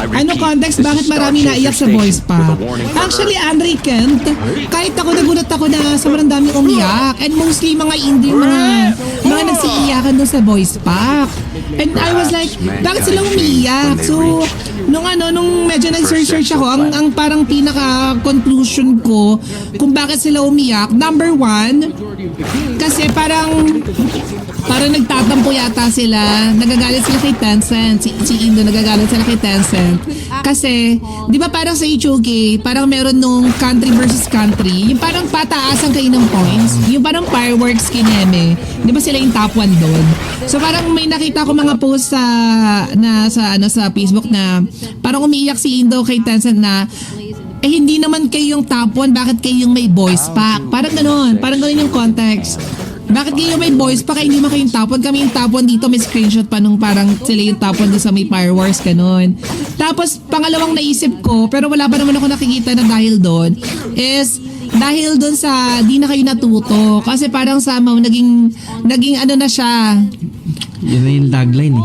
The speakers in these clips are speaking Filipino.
Ano context, bakit marami naiyak sa voice pack? Actually, Andre Kent, kahit ako nagulat ako na sobrang daming umiyak. And mostly mga indie, mga nagsiiyakan doon sa voice pack. And I was like, bakit sila umiiyak? So, nung medyo nag-search ako, ang parang pinaka-conclusion ko kung bakit sila umiyak, number one, kasi parang nagtatampo yata sila, nagagalit sila kay Tencent, si Indo nagagalit sila kay Tencent. Kasi, di ba parang sa HOK, parang meron nung country versus country, yung parang pataasan kayo ng points, yung parang fireworks kineme, di ba sila yung top 1 doon? So parang may nakita ko mga post sa Facebook na parang umiiyak si Indo kay Tencent na hindi naman kayo yung top 1, bakit kayo yung may voice pack? Parang ganun yung context. Bakit kayo may voice pack, hindi man kayo yung top 1? Kami yung top 1 dito, may screenshot pa nung parang sila yung top 1 doon sa may fireworks, ganun. Tapos, pangalawang naisip ko, pero wala pa naman ako nakikita na dahil doon, is dahil doon sa di na kayo natuto. Kasi parang somehow, naging ano na siya. Yun na yung tagline eh.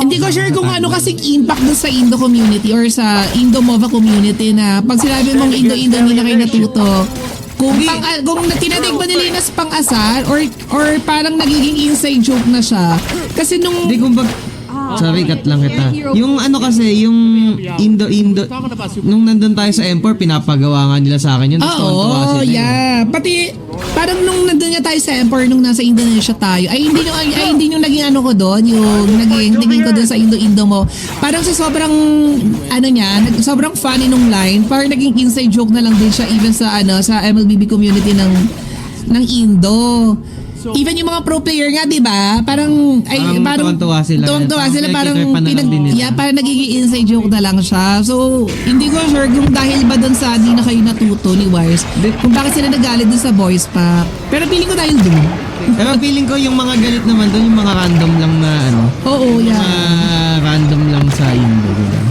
Hindi ko sure kung ano kasing impact doon sa Indo community or sa Indo MOBA community na pag sinabi mong Indo, hindi na kayo natuto. Kung tinadig ba nila yun as pang-asar or parang nagiging inside joke na siya. Kasi nung... Hindi, sorry, cut lang kita. Yung ano kasi, yung Indo, nung nandun tayo sa M4, pinapagawa nga nila sa akin yun. Oo, yeah. Pati, parang nung nandun nga tayo sa M4, nung nasa Indonesia tayo, hindi yung naging ano ko doon, yung naging ko doon sa Indo mo. Parang sa sobrang, sobrang funny nung line, parang naging inside joke na lang din siya even sa MLBB community ng Indo. Even yung mga pro player nga, di ba? Parang tuwan-tuwa sila. Parang nagiging inside joke na lang siya. So, hindi ko sure kung dahil ba doon sa di na kayo natuto ni Wires, kung bakit sila nagalit doon sa voice pack. Pero feeling ko dahil doon. Pero feeling ko yung mga galit naman doon, yung mga random lang na Oo, yeah. Mga random lang sa Indo. Diba?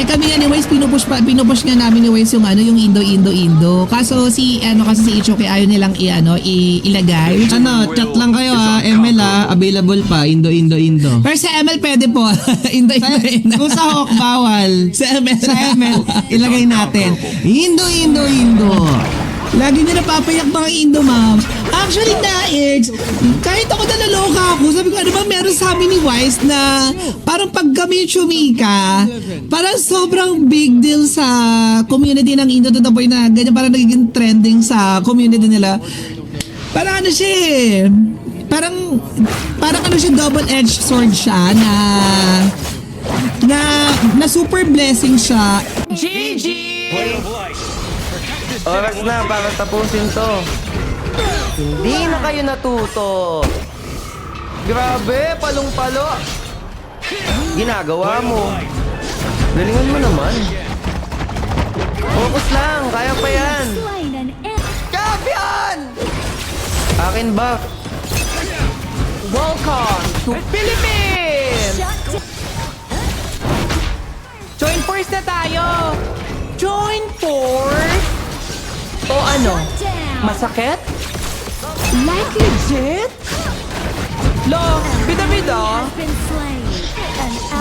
Kami nga ni Wise, pinupush nga namin ni Wise yung Indo. Kaso si HOK ayaw nilang ilagay. Chat lang kayo ML available pa, Indo. Pero sa ML pwede po. Indo. Kung sa Hawk, bawal. Sa ML, ilagay natin. Indo. Lagi na napapayak mga Indo, ma'am. Actually, Naix, kahit ako nalaloka ako, sabi ko, ano ba meron sa amin ni Wise na parang pag kami chumika, parang sobrang big deal sa community ng Indo to the point na ganyan parang nagiging trending sa community nila. Parang ano siya eh, parang ano siya, double-edged sword siya na super blessing siya. GG! Oras na para tapusin to. Hindi na kayo natuto. Grabe, palong-palo. Ginagawa mo. Galingan mo naman. Focus lang, kaya pa yan. Champion! Akin ba? Welcome to Philippines! Join force na tayo! Join force! O ano? Masakit? Like legit? Lo, bida-bida?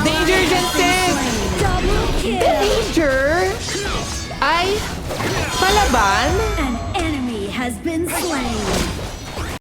Danger dyan, sis! Danger? Ay, palaban? An enemy has been slain.